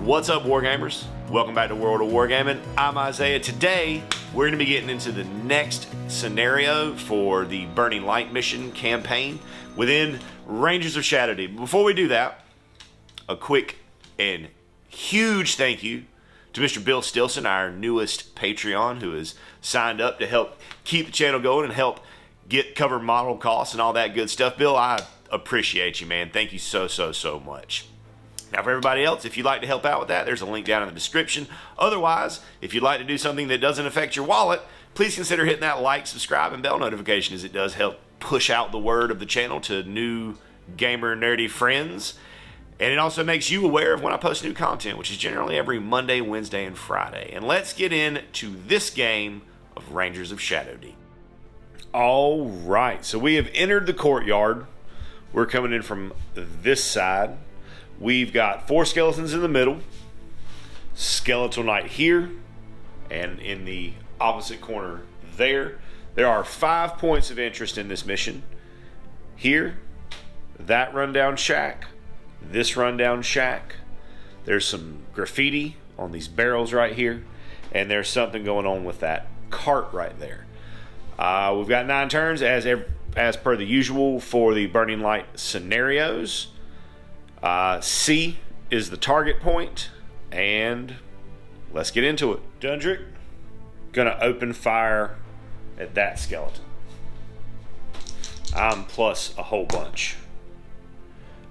What's up, Wargamers? Welcome back to World of Wargaming. I'm Isaiah. Today, we're going to be getting into the next scenario for the Burning Light mission campaign within Rangers of Shadow Deep. Before we do that, a quick and huge thank you to Mr. Bill Stilson, our newest Patreon, who has signed up to help keep the channel going and help cover model costs and all that good stuff. Bill, I appreciate you, man. Thank you so much. Now, for everybody else, if you'd like to help out with that, there's a link down in the description. Otherwise, if you'd like to do something that doesn't affect your wallet, please consider hitting that like, subscribe, and bell notification, as it does help push out the word of the channel to new gamer nerdy friends. And it also makes you aware of when I post new content, which is generally every Monday, Wednesday, and Friday. And let's get into this game of Rangers of Shadow Deep. All right, so we have entered the courtyard. We're coming in from this side. We've got 4 skeletons in the middle, skeletal knight here, and in the opposite corner there. There are 5 points of interest in this mission. Here, that rundown shack, this rundown shack. There's some graffiti on these barrels right here, and there's something going on with that cart right there. We've got 9 turns as per the usual for the Burning Light scenarios. C is the target point, and let's get into it. Dundrick, gonna open fire at that skeleton. I'm plus a whole bunch.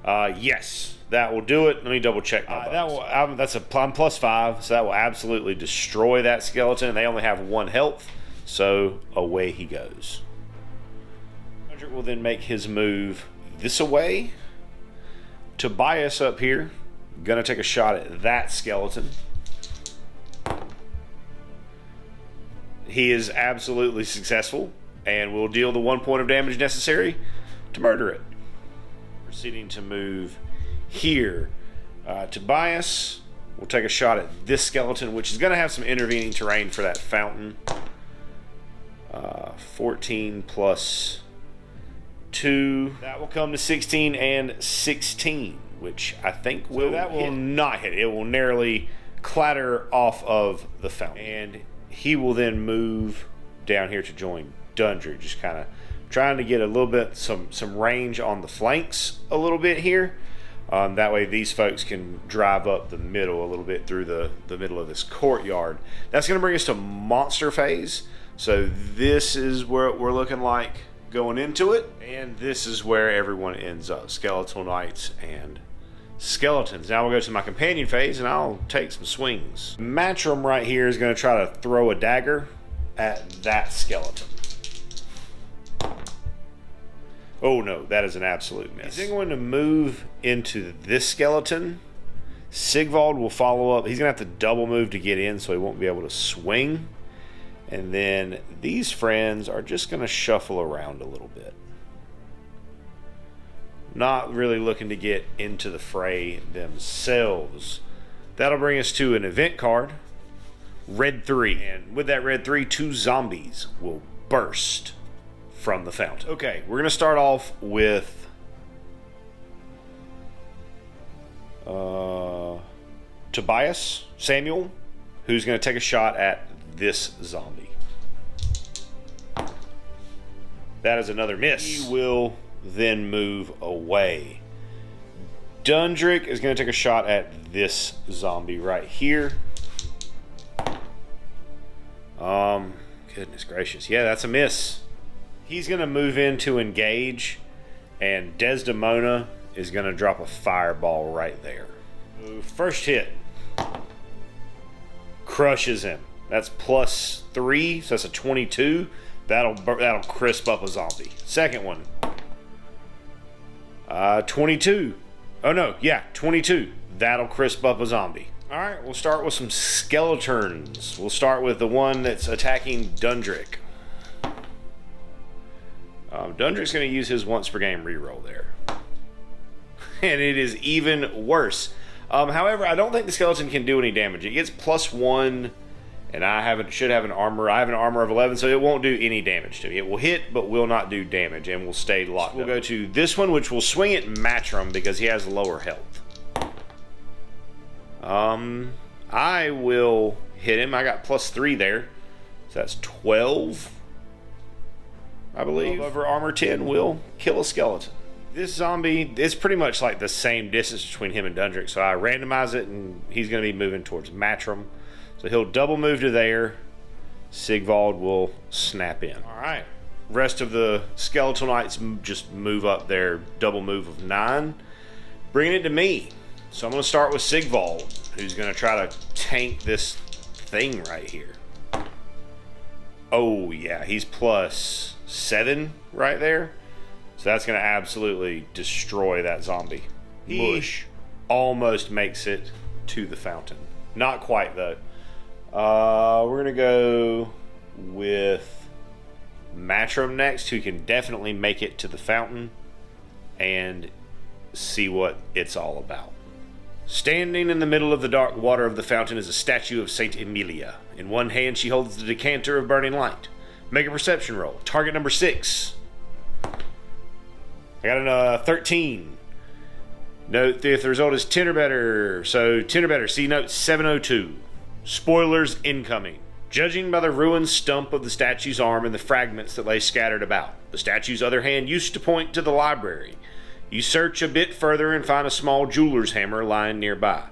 Yes, that will do it. Let me double check my I'm plus 5, so that will absolutely destroy that skeleton. They only have 1 health, so away he goes. Dundrick will then make his move this away. Tobias up here, gonna take a shot at that skeleton. He is absolutely successful and will deal the 1 point of damage necessary to murder it. Proceeding to move here. Tobias will take a shot at this skeleton, which is gonna have some intervening terrain for that fountain. 14 plus 2. That will come to 16 and 16, which I think will not hit. It will narrowly clatter off of the fountain. And he will then move down here to join Dundrick, just kind of trying to get a little bit, some range on the flanks a little bit here. That way these folks can drive up the middle a little bit through the middle of this courtyard. That's going to bring us to monster phase. So this is where we're looking like going into it, and this is where everyone ends up: skeletal knights and skeletons. Now we'll go to my companion phase, and I'll take some swings. Matrim right here is going to try to throw a dagger at that skeleton. Oh no, that is an absolute miss. He's going to move into this skeleton. Sigvald will follow up. He's going to have to double move to get in, so he won't be able to swing. And then these friends are just going to shuffle around a little bit. Not really looking to get into the fray themselves. That'll bring us to an event card. Red 3. And with that red 3, 2 zombies will burst from the fountain. Okay, we're going to start off with Tobias Samuel, who's going to take a shot at this zombie. That is another miss. He will then move away. Dundrick is going to take a shot at this zombie right here. Goodness gracious. Yeah, that's a miss. He's going to move in to engage, and Desdemona is going to drop a fireball right there. First hit crushes him. That's plus 3, so that's a 22. That'll crisp up a zombie. Second one, 22. Oh no, yeah, 22. That'll crisp up a zombie. All right, we'll start with some skeletons. We'll start with the one that's attacking Dundrick. Dundrick's going to use his once per game reroll there, and it is even worse. However, I don't think the skeleton can do any damage. It gets plus 1. And I should have an armor. I have an armor of 11, so it won't do any damage to me. It will hit, but will not do damage, and will stay locked. We'll go to this one, which will swing at Matrim because he has lower health. I will hit him. I got +3 there. So that's 12. I believe. Over armor 10 will kill a skeleton. This zombie, it's pretty much like the same distance between him and Dundrick. So I randomize it, and he's going to be moving towards Batrep. So he'll double move to there. Sigvald will snap in. All right. Rest of the skeletal knights just move up their double move of 9. Bringing it to me. So I'm going to start with Sigvald, who's going to try to tank this thing right here. Oh, yeah. He's +7 right there. So that's going to absolutely destroy that zombie. Bush almost makes it to the fountain. Not quite, though. We're going to go with Matrim next, who can definitely make it to the fountain and see what it's all about. Standing in the middle of the dark water of the fountain is a statue of Saint Emilia. In one hand, she holds the decanter of burning light. Make a perception roll. Target number 6. I got a 13. Note if the result is 10 or better. So 10 or better. See note 702. Spoilers incoming. Judging by the ruined stump of the statue's arm and the fragments that lay scattered about, the statue's other hand used to point to the library. You search a bit further and find a small jeweler's hammer lying nearby.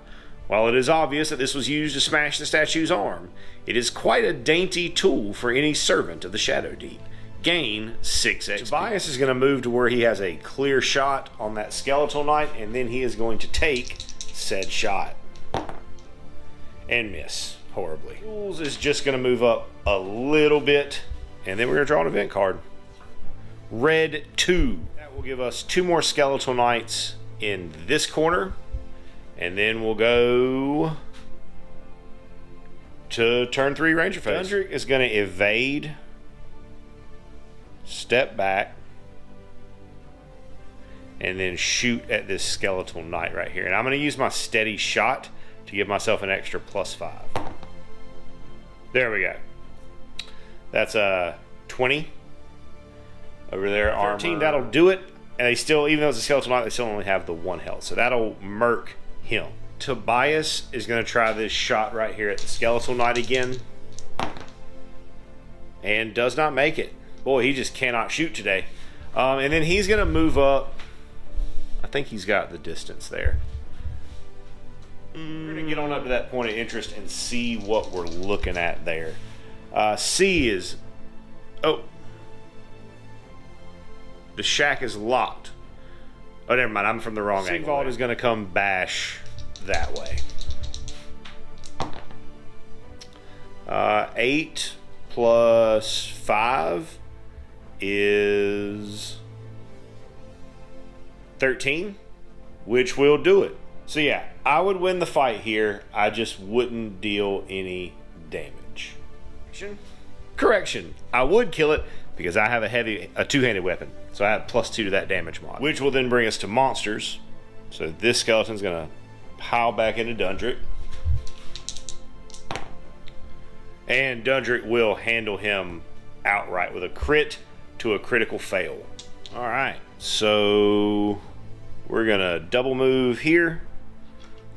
While it is obvious that this was used to smash the statue's arm, it is quite a dainty tool for any servant of the Shadow Deep. Gain 6 XP. Tobias is going to move to where he has a clear shot on that skeletal knight, and then he is going to take said shot. And miss horribly. Jules is just going to move up a little bit, and then we're going to draw an event card. Red 2. That will give us 2 more skeletal knights in this corner, and then we'll go to turn 3 ranger phase. Dundrick is going to evade, step back, and then shoot at this skeletal knight right here. And I'm going to use my steady shot to give myself an extra +5. There we go. That's a 20 over there. 13, armor. That'll do it. And they still, even though it's a skeletal knight, they still only have the 1 health. So that'll murk him. Tobias is going to try this shot right here at the skeletal knight again. And does not make it. Boy, he just cannot shoot today. And then he's going to move up. I think he's got the distance there. We're going to get on up to that point of interest and see what we're looking at there. C is... Oh. The shack is locked. Oh, never mind. I'm from the wrong angle. Sigvald is going to come bash that way. 8 plus 5 is 13, which will do it. So yeah, I would win the fight here. I just wouldn't deal any damage. Correction. I would kill it because I have a two-handed weapon. So I have +2 to that damage mod, which will then bring us to monsters. So this skeleton's gonna pile back into Dundrick. And Dundrick will handle him outright with a crit to a critical fail. All right, so we're gonna double move here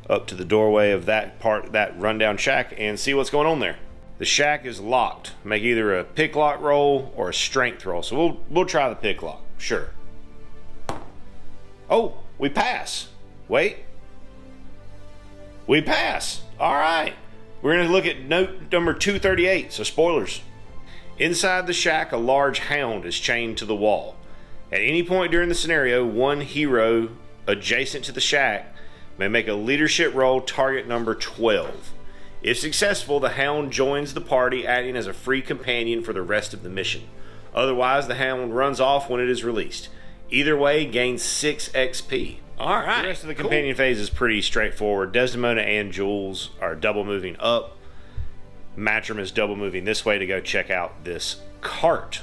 up to the doorway of that rundown shack and see what's going on there. The shack is locked. Make either a pick lock roll or a strength roll. So we'll try the pick lock. Sure. Oh, we pass. Wait. We pass. All right. We're going to look at note number 238. So spoilers. Inside the shack, a large hound is chained to the wall. At any point during the scenario, one hero adjacent to the shack may make a leadership roll, target number 12. If successful, the hound joins the party, acting as a free companion for the rest of the mission. Otherwise, the hound runs off when it is released. Either way, gains 6 XP. All right. The rest of the companion phase is pretty straightforward. Desdemona and Jules are double moving up. Matrim is double moving this way to go check out this cart.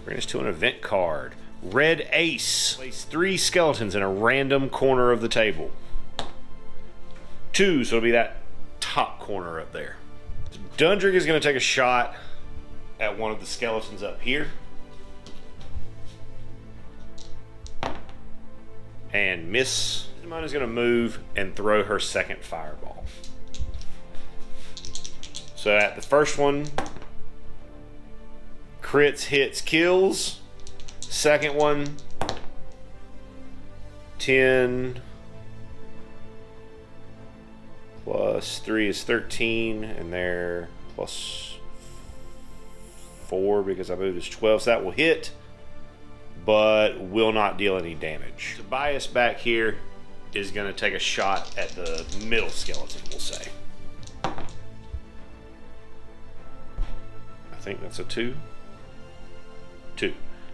Bring us to an event card. Red Ace. Place 3 skeletons in a random corner of the table. 2, so it'll be that top corner up there. Dundrick is going to take a shot at one of the skeletons up here. And miss. Simone is going to move and throw her second fireball. So at the first one, crits, hits, kills. Second one, 10 plus 3 is 13, and there plus 4 because I moved is 12. So that will hit, but will not deal any damage. Tobias back here is going to take a shot at the middle skeleton, we'll say. I think that's a 2. 2.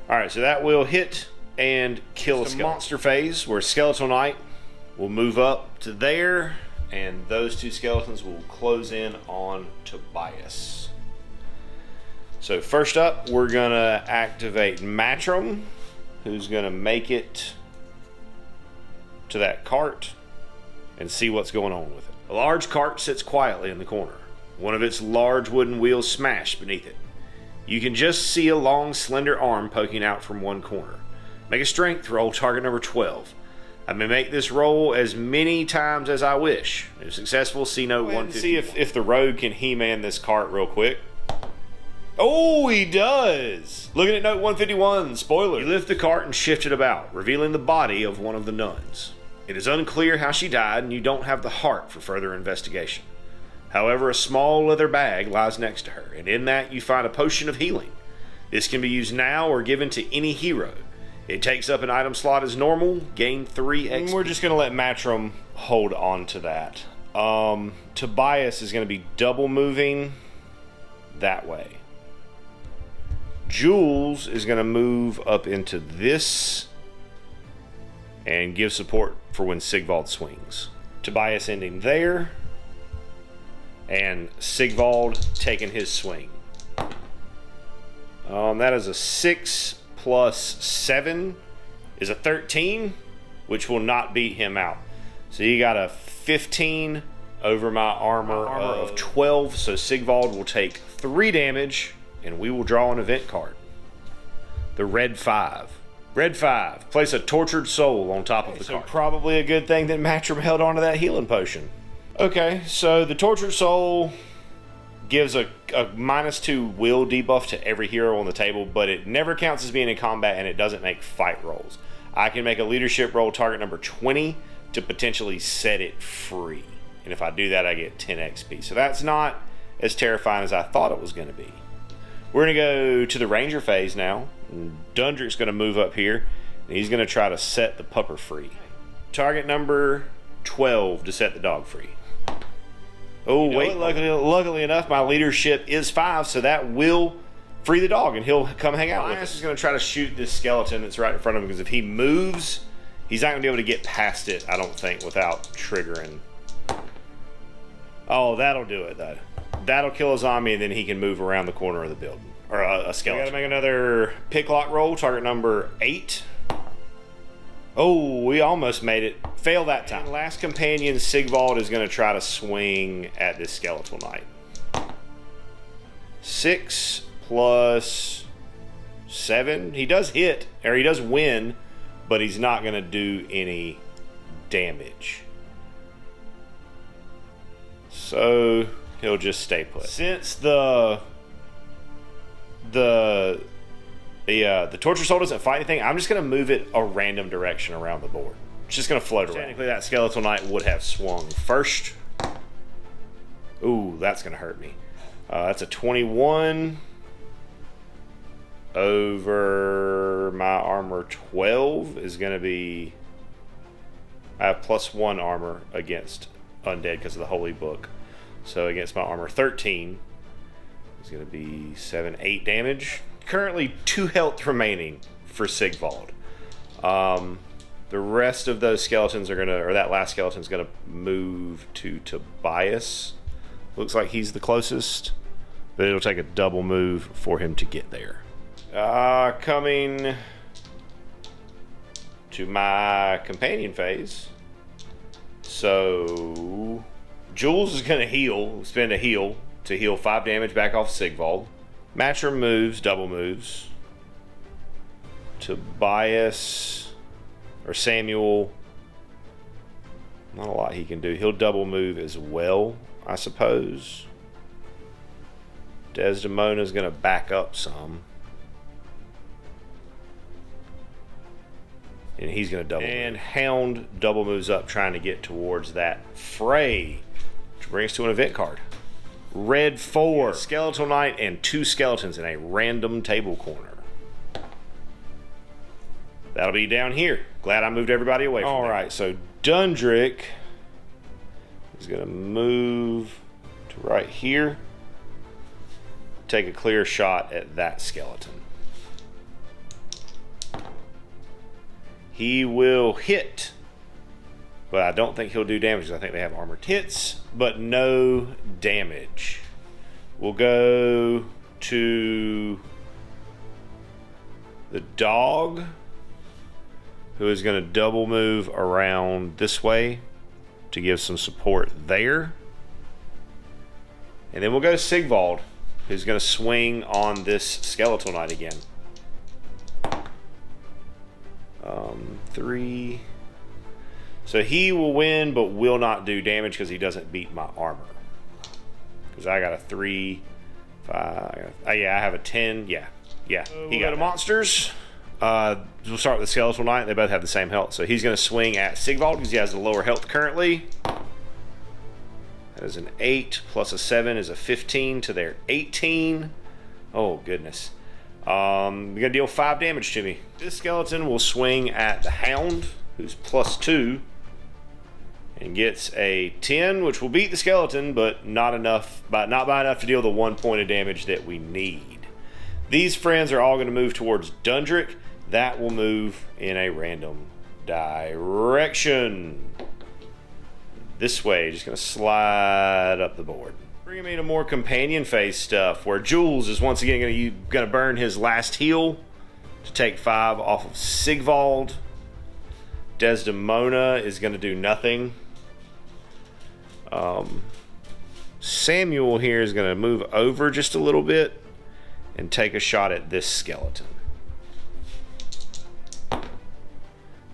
Alright, so that will hit and kill a monster phase, where Skeletal Knight will move up to there, and those 2 skeletons will close in on Tobias. So first up, we're going to activate Batrep, who's going to make it to that cart and see what's going on with it. A large cart sits quietly in the corner. One of its large wooden wheels smashed beneath it. You can just see a long, slender arm poking out from one corner. Make a strength roll, target number 12. I may make this roll as many times as I wish. If successful, see note 150. See if the rogue can He-Man this cart real quick. Oh, he does! Looking at note 151, spoiler. You lift the cart and shift it about, revealing the body of one of the nuns. It is unclear how she died, and you don't have the heart for further investigation. However, a small leather bag lies next to her, and in that you find a potion of healing. This can be used now or given to any hero. It takes up an item slot as normal, gain 3 XP. We're just going to let Batrep hold on to that. Tobias is going to be double moving that way. Jules is going to move up into this and give support for when Sigvald swings. Tobias ending there, and Sigvald taking his swing. That is a 6 plus 7 is a 13, which will not beat him out. So you got a 15 over my armor of 12, so Sigvald will take 3 damage, and we will draw an event card. The red 5. Red 5. Place a tortured soul on top of the card. Probably a good thing that Batrep held onto that healing potion. Okay, so the tortured soul gives a -2 will debuff to every hero on the table, but it never counts as being in combat, and it doesn't make fight rolls. I can make a leadership roll, target number 20, to potentially set it free. And if I do that, I get 10 XP. So that's not as terrifying as I thought it was going to be. We're going to go to the ranger phase now. Dundrick's going to move up here, and he's going to try to set the pupper free. Target number 12 to set the dog free. Oh, wait, luckily enough, my leadership is 5, so that will free the dog, and he'll come hang out with us. He's going to try to shoot this skeleton that's right in front of him, because if he moves, he's not going to be able to get past it, I don't think, without triggering. Oh, that'll do it, though. That'll kill a zombie, and then he can move around the corner of the building. Or a skeleton. We got to make another pick lock roll, target number 8. Oh, we almost made it. Fail that time. And last companion, Sigvald, is going to try to swing at this Skeletal Knight. 6 plus 7. He does hit, or he does win, but he's not going to do any damage. So he'll just stay put. Since the torture soul doesn't fight anything, I'm just going to move it a random direction around the board. It's just going to float around. Technically, that Skeletal Knight would have swung first. Ooh, that's going to hurt me. That's a 21 over my armor 12 is going to be... I have +1 armor against undead because of the Holy Book. So against my armor 13 is going to be 7, 8 damage. Currently 2 health remaining for Sigvald. The rest of those skeletons are gonna, or that last skeleton's gonna move to Tobias. Looks like he's the closest, but it'll take a double move for him to get there. Coming to my companion phase. So Jules is gonna spend a heal to heal 5 damage back off Sigvald. Batrep moves, double moves. Tobias or Samuel Not a lot he can do. He'll double move as well, I suppose. Desdemona's going to back up some. And he's going to double move. And Hound double moves up, trying to get towards that fray, which brings to an event card. Red 4, Skeletal Knight, and 2 skeletons in a random table corner. That'll be down here. Glad I moved everybody away from there. All right, so Dundrick is going to move to right here. Take a clear shot at that skeleton. He will hit, but I don't think he'll do damage because I think they have armored hits, but no damage. We'll go to the dog, who is going to double move around this way to give some support there. And then we'll go to Sigvald, who's going to swing on this Skeletal Knight again. 3. So he will win, but will not do damage because he doesn't beat my armor. Because I got a 3, 5. Yeah, I have a 10. Yeah. He got monsters. We'll start with the Skeletal Knight. They both have the same health. So he's going to swing at Sigvald because he has the lower health currently. That is an 8 plus a 7 is a 15 to their 18. Oh, goodness. You're going to deal 5 damage to me. This skeleton will swing at the Hound, who's plus 2, and gets a 10, which will beat the skeleton, but not by enough to deal the 1 point of damage that we need. These friends are all going to move towards Dundrick. That will move in a random direction. This way, just going to slide up the board. Bringing me to more companion phase stuff, where Jules is once again going to burn his last heal to take 5 off of Sigvald. Desdemona is going to do nothing. Samuel here is going to move over just a little bit and take a shot at this skeleton.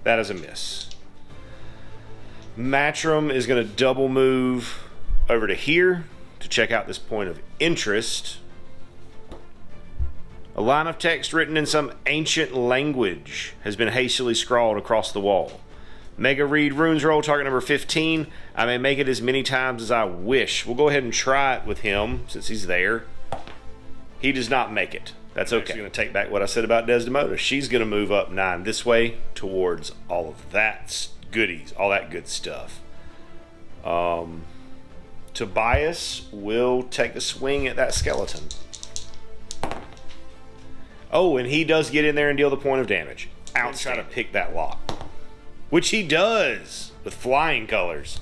That is a miss. Matrim is going to double move over to here to check out this point of interest. A line of text written in some ancient language has been hastily scrawled across the wall. Mega read runes roll, target number 15. I may make it as many times as I wish. We'll go ahead and try it with him since he's there. He does not make it. That's okay. I'm going to take back what I said about Desdemona. She's going to move up 9 this way towards all of that goodies, all that good stuff. Tobias will take a swing at that skeleton. Oh, and he does get in there and deal the point of damage. Try to pick that lock, which he does with flying colors.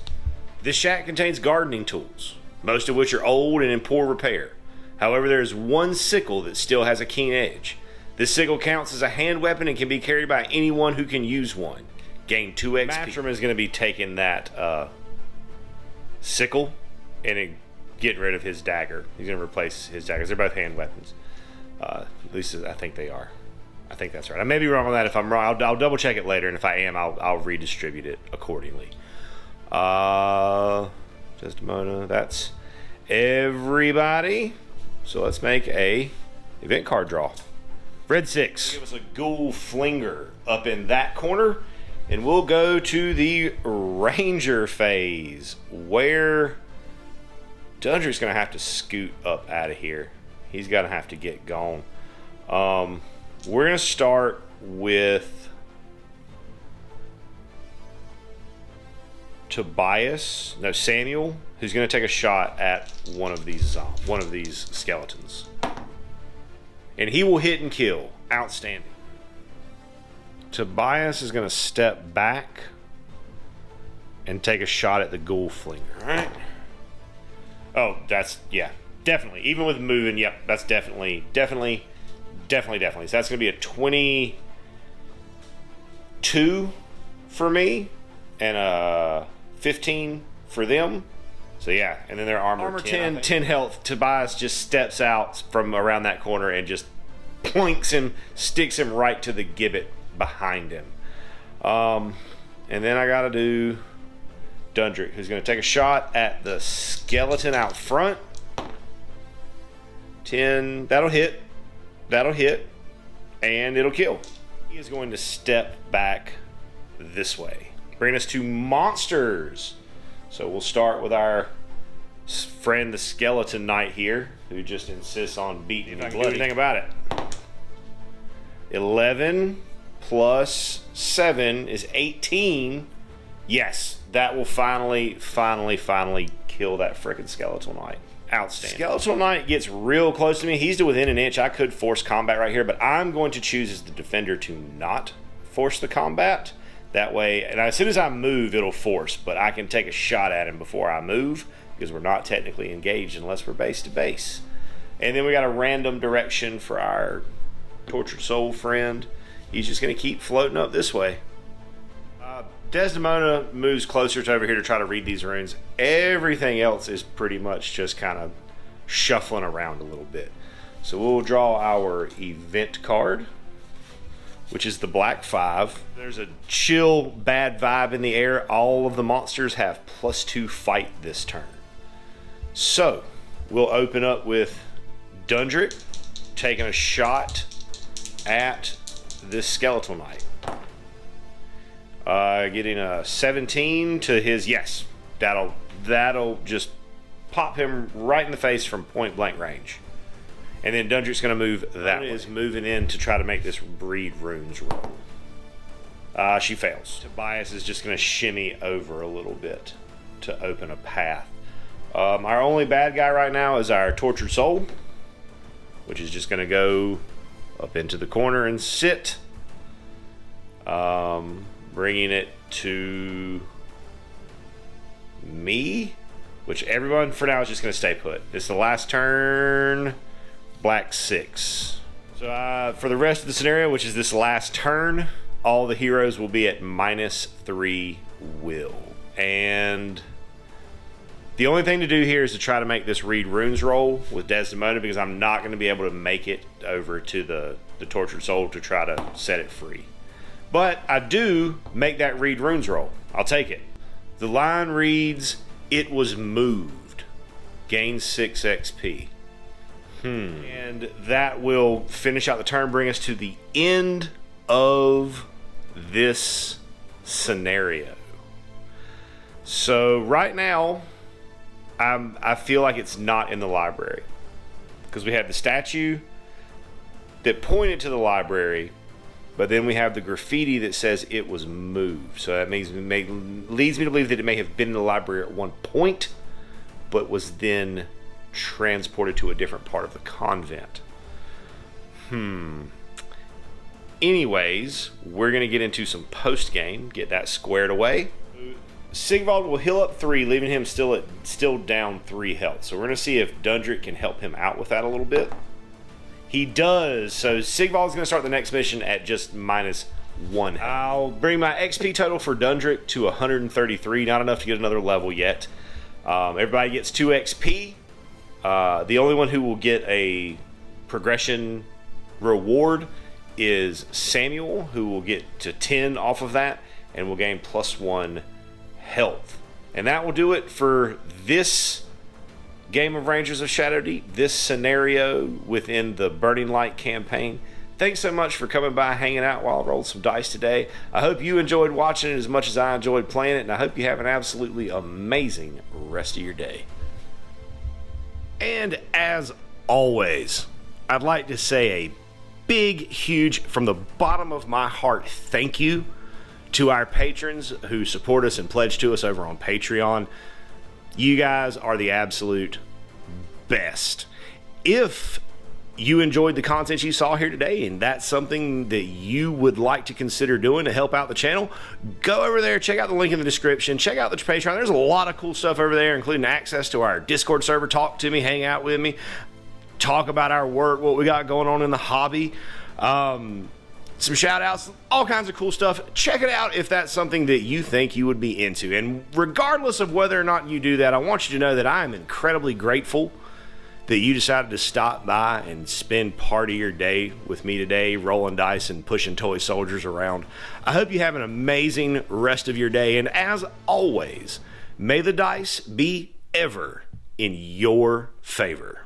This shack contains gardening tools, most of which are old and in poor repair. However, there is one sickle that still has a keen edge. This sickle counts as a hand weapon and can be carried by anyone who can use one. Gain 2 XP. Matrim is going to be taking that sickle and getting rid of his dagger. He's going to replace his daggers. They're both hand weapons. At least I think they are. I think that's right. I may be wrong on that. If I'm wrong, I'll double check it later, and if I am, I'll redistribute it accordingly. Desdemona, that's everybody. So let's make a event card draw. Red 6. Give us a ghoul flinger up in that corner, and we'll go to the Ranger phase, where Dundrick's going to have to scoot up out of here. He's going to have to get gone. We're going to start with Samuel, who's going to take a shot at one of these skeletons. And he will hit and kill. Outstanding. Tobias is going to step back and take a shot at the ghoul flinger. All right. Oh, yeah, definitely. Even with moving, yep, that's definitely. So that's going to be a 22 for me and a 15 for them. So yeah, and then their armor 10 health. Tobias just steps out from around that corner and just plinks him, sticks him right to the gibbet behind him. And then I got to do Dundrick, who's going to take a shot at the skeleton out front. 10, that'll hit, and it'll kill. He is going to step back this way, bring us to monsters. So we'll start with our friend, the skeleton knight here, who just insists on beating me bloody. Anything about it. 11 plus 7 is 18. Yes, that will finally kill that frickin' skeletal knight. Outstanding. Skeletal knight gets real close to me. He's to within an inch. I could force combat right here, but I'm going to choose as the defender to not force the combat. That way, and as soon as I move, it'll force, but I can take a shot at him before I move because we're not technically engaged unless we're base to base. And then we got a random direction for our tortured soul friend. He's just going to keep floating up this way. Desdemona moves closer to over here to try to read these runes. Everything else is pretty much just kind of shuffling around a little bit. So we'll draw our event card, which is the black 5. There's a chill, bad vibe in the air. All of the monsters have +2 fight this turn. So we'll open up with Dundrick taking a shot at this skeletal knight. Getting a 17 to his, yes. That'll just pop him right in the face from point blank range. And then Dundrick's going to move that way. Is moving in to try to make this breed runes roll. She fails. Tobias is just going to shimmy over a little bit to open a path. Our only bad guy right now is our tortured soul, which is just going to go up into the corner and sit. Bringing it to me, which everyone for now is just going to stay put. It's the last turn. Black 6. So for the rest of the scenario, which is this last turn, all the heroes will be at -3 will. And the only thing to do here is to try to make this read runes roll with Desdemona, because I'm not going to be able to make it over to the tortured soul to try to set it free. But I do make that read runes roll. I'll take it. The line reads, "It was moved. Gain 6 XP." And that will finish out the turn, bring us to the end of this scenario. So right now, I feel like it's not in the library, because we have the statue that pointed to the library, but then we have the graffiti that says it was moved. So that means leads me to believe that it may have been in the library at one point, but was then transported to a different part of the convent. Anyways, we're going to get into some post-game, get that squared away. Sigvald will heal up 3, leaving him still down 3 health. So we're going to see if Dundrick can help him out with that a little bit. He does. So Sigvald's going to start the next mission at just -1 health. I'll bring my XP total for Dundrick to 133. Not enough to get another level yet. Everybody gets 2 XP. The only one who will get a progression reward is Samuel, who will get to 10 off of that and will gain +1 health. And that will do it for this game of Rangers of Shadow Deep, this scenario within the Burning Light campaign. Thanks so much for coming by, hanging out while I rolled some dice today. I hope you enjoyed watching it as much as I enjoyed playing it, and I hope you have an absolutely amazing rest of your day. And as always, I'd like to say a big, huge, from the bottom of my heart, thank you to our patrons who support us and pledge to us over on Patreon. You guys are the absolute best. If you enjoyed the content you saw here today and that's something that you would like to consider doing to help out the channel, go over there, check out the link in the description, check out the Patreon. There's a lot of cool stuff over there, including access to our Discord server, talk to me, hang out with me, talk about our work, what we got going on in the hobby, some shout outs, all kinds of cool stuff. Check it out if that's something that you think you would be into. And regardless of whether or not you do that, I want you to know that I am incredibly grateful that you decided to stop by and spend part of your day with me today, rolling dice and pushing toy soldiers around. I hope you have an amazing rest of your day. And as always, May the dice be ever in your favor.